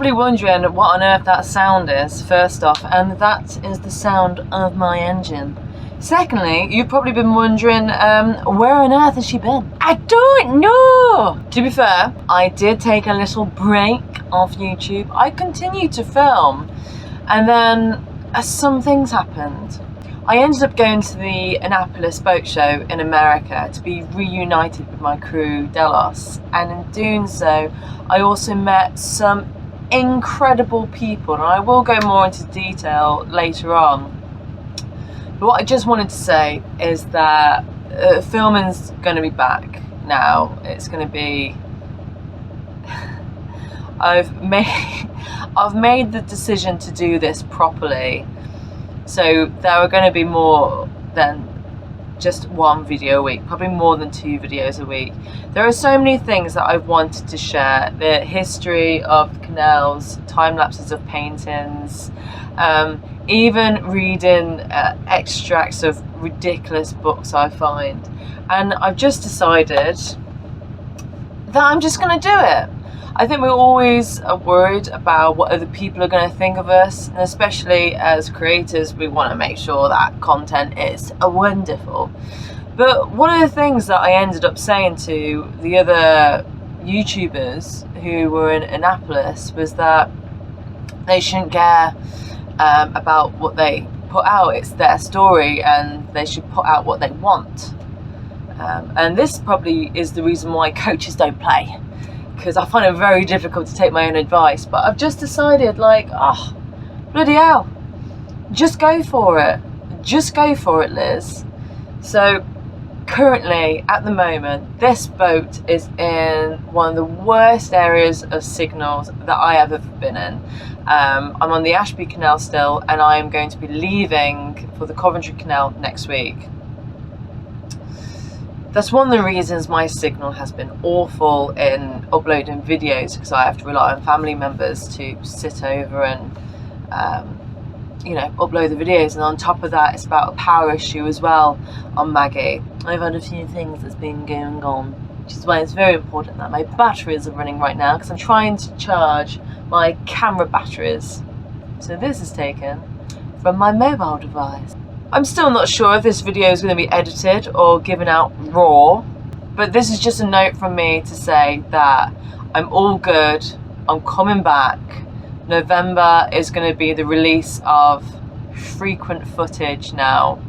probably wondering what on earth that sound is, first off, and that is the sound of my engine. Secondly, you've probably been wondering, where on earth has she been? I don't know! To be fair, I did take a little break off YouTube. I continued to film, and then some things happened. I ended up going to the Annapolis boat show in America to be reunited with my crew, Delos, and in doing so, I also met some incredible people, and I will go more into detail later on. But what I just wanted to say is that filming's going to be back now. It's going to be... I've made the decision to do this properly. So there are going to be more than just one video a week, probably more than 2 videos a week. There are so many things that I've wanted to share. The history of the canals, time lapses of paintings, even reading extracts of ridiculous books I find. And I've just decided that I'm just going to do it. I think we're always worried about what other people are going to think of us, and especially as creators, we want to make sure that content is wonderful. But one of the things that I ended up saying to the other YouTubers who were in Annapolis was that they shouldn't care about what they put out. It's their story, and they should put out what they want. And this probably is the reason why coaches don't play, because I find it very difficult to take my own advice. But I've just decided, like, oh, bloody hell, just go for it. Just go for it, Liz. So currently, at the moment, this boat is in one of the worst areas of signals that I have ever been in. I'm on the Ashby Canal still, and I am going to be leaving for the Coventry Canal next week. That's one of the reasons my signal has been awful in uploading videos, because I have to rely on family members to sit over and upload the videos. And on top of that, it's about a power issue as well on Maggie. I've had a few things that's been going on, which is why it's very important that my batteries are running right now, because I'm trying to charge my camera batteries. So this is taken from my mobile device. I'm still not sure if this video is going to be edited or given out raw, but this is just a note from me to say that I'm all good, I'm coming back. November is going to be the release of frequent footage now,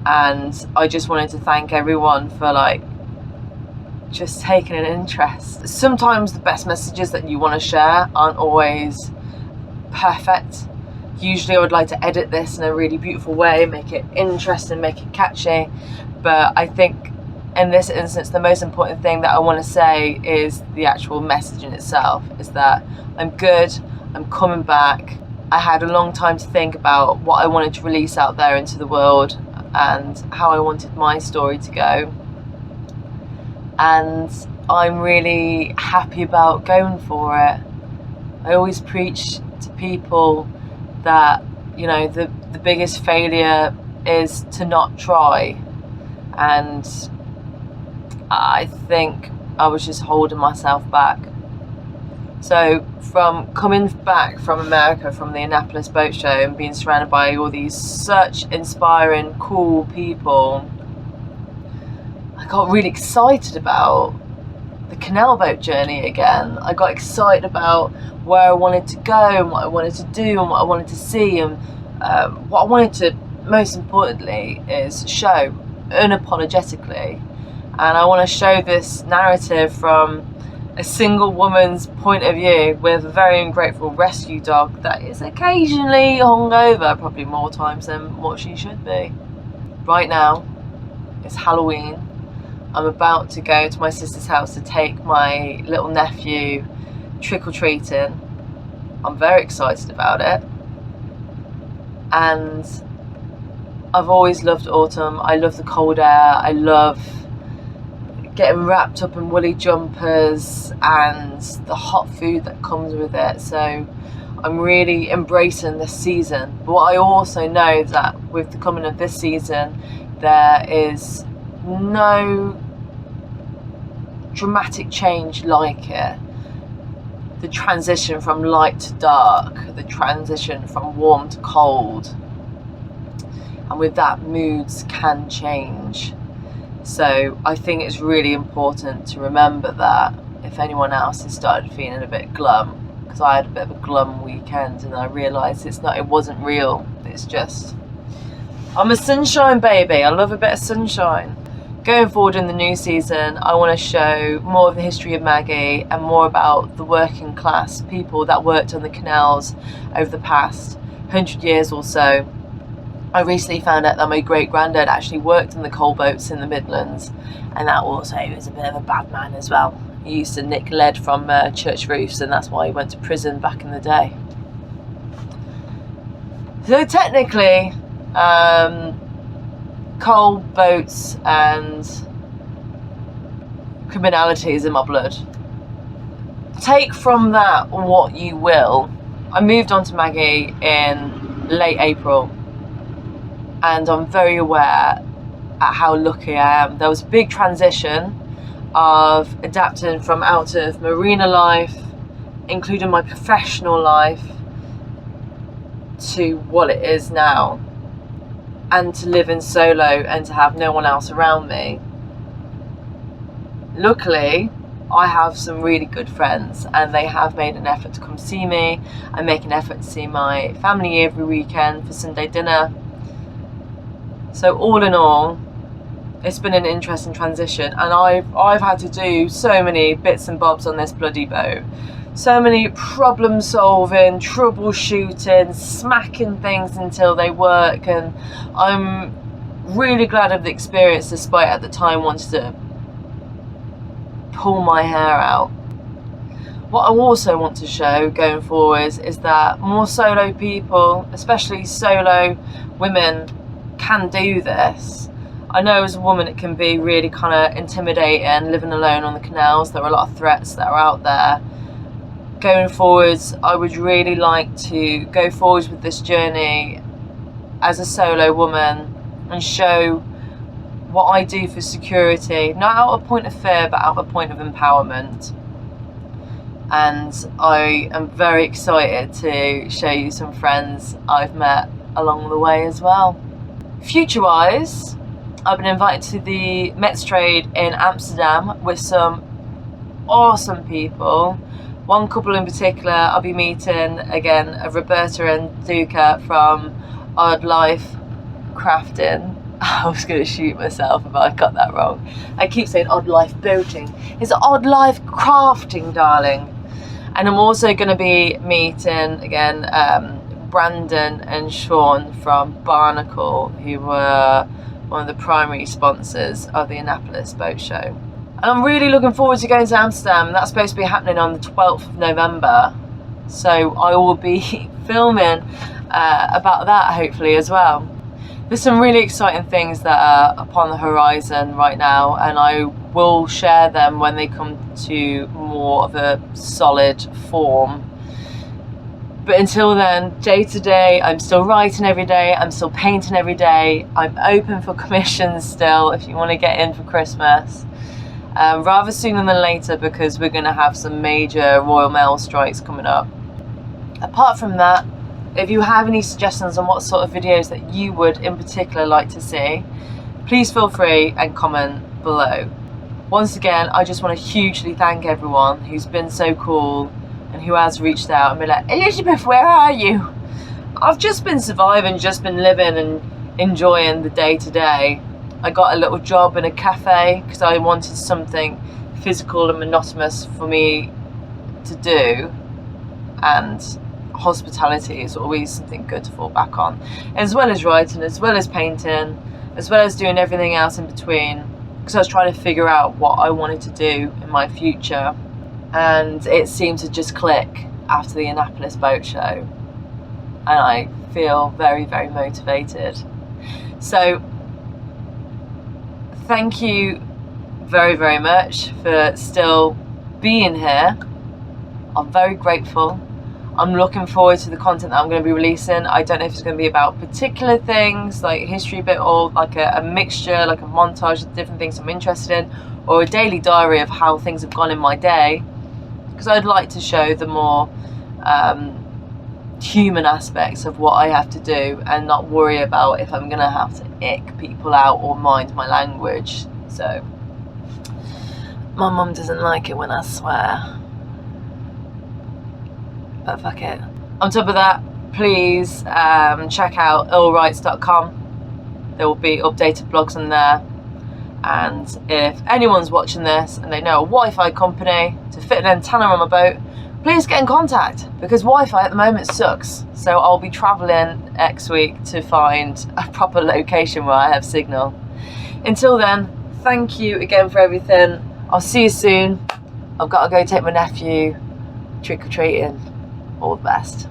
and I just wanted to thank everyone for just taking an interest. Sometimes the best messages that you want to share aren't always perfect. Usually I would like to edit this in a really beautiful way, make it interesting, make it catchy, but I think in this instance the most important thing that I want to say is the actual message in itself, is that I'm good, I'm coming back. I had a long time to think about what I wanted to release out there into the world and how I wanted my story to go, and I'm really happy about going for it. I always preach to people that, the biggest failure is to not try, and I think I was just holding myself back. So from coming back from America, from the Annapolis boat show, and being surrounded by all these such inspiring, cool people, I got really excited about the canal boat journey again. I got excited about where I wanted to go and what I wanted to do and what I wanted to see, and what I wanted to, most importantly, is show unapologetically. And I want to show this narrative from a single woman's point of view, with a very ungrateful rescue dog that is occasionally hungover, probably more times than what she should be. Right now, it's Halloween. I'm about to go to my sister's house to take my little nephew trick-or-treating. I'm very excited about it. And I've always loved autumn. I love the cold air. I love getting wrapped up in woolly jumpers and the hot food that comes with it. So I'm really embracing this season. But what I also know is that with the coming of this season, there is no dramatic change like it. the transition from light to dark, the transition from warm to cold. And with that, moods can change. So I think it's really important to remember that if anyone else has started feeling a bit glum, because I had a bit of a glum weekend and I realised it wasn't real. It's just, I'm a sunshine baby. I love a bit of sunshine. Going forward in the new season, I want to show more of the history of Maggie and more about the working class people that worked on the canals over the past 100 years or so. I recently found out that my great-granddad actually worked on the coal boats in the Midlands, and that also was a bit of a bad man as well. He used to nick lead from church roofs, and that's why he went to prison back in the day. So technically, coal boats and criminality is in my blood. Take from that what you will. I moved on to Maggie in late April, and I'm very aware at how lucky I am. There was a big transition of adapting from out of marina life, including my professional life, to what it is now, and to live in solo and to have no one else around me. Luckily, I have some really good friends, and they have made an effort to come see me. I make an effort to see my family every weekend for Sunday dinner. So all in all, it's been an interesting transition, and I've had to do so many bits and bobs on this bloody boat. So many problem solving, troubleshooting, smacking things until they work, and I'm really glad of the experience, despite at the time wanting to pull my hair out. What I also want to show going forward is that more solo people, especially solo women, can do this. I know as a woman it can be really kind of intimidating living alone on the canals. There are a lot of threats that are out there. Going forwards, I would really like to go forwards with this journey as a solo woman and show what I do for security, not out of a point of fear, but out of a point of empowerment. And I am very excited to show you some friends I've met along the way as well. Future-wise, I've been invited to the Mets trade in Amsterdam with some awesome people. One couple in particular, I'll be meeting again, Roberta and Duca from Odd Life Crafting. I was going to shoot myself if I got that wrong. I keep saying Odd Life Boating. It's Odd Life Crafting, darling. And I'm also going to be meeting again Brandon and Sean from Barnacle, who were one of the primary sponsors of the Annapolis Boat Show. And I'm really looking forward to going to Amsterdam. That's supposed to be happening on the 12th of November. So I will be filming about that hopefully as well. There's some really exciting things that are upon the horizon right now, and I will share them when they come to more of a solid form. But until then, day to day, I'm still writing every day, I'm still painting every day, I'm open for commissions still if you want to get in for Christmas. Rather sooner than later, because we're going to have some major Royal Mail strikes coming up. Apart from that, if you have any suggestions on what sort of videos that you would in particular like to see, please feel free and comment below. Once again, I just want to hugely thank everyone who's been so cool and who has reached out and been like, Elizabeth, where are you? I've just been surviving, just been living and enjoying the day to day. I got a little job in a cafe because I wanted something physical and monotonous for me to do, and hospitality is always something good to fall back on, as well as writing, as well as painting, as well as doing everything else in between, because I was trying to figure out what I wanted to do in my future, and it seemed to just click after the Annapolis Boat Show, and I feel very, very motivated. So thank you very, very much for still being here. I'm very grateful. I'm looking forward to the content that I'm going to be releasing. I don't know if it's going to be about particular things like history bit, or like a mixture, like a montage of different things I'm interested in, or a daily diary of how things have gone in my day. because I'd like to show the more human aspects of what I have to do and not worry about if I'm gonna have to ick people out or mind my language. So my mum doesn't like it when I swear, but fuck it. On top of that, please check out EarleWrites.com. there will be updated blogs on there, and if anyone's watching this and they know a Wi-Fi company to fit an antenna on my boat, please get in contact, because Wi-Fi at the moment sucks. So I'll be travelling next week to find a proper location where I have signal. Until then, thank you again for everything. I'll see you soon. I've got to go take my nephew trick-or-treating. All the best.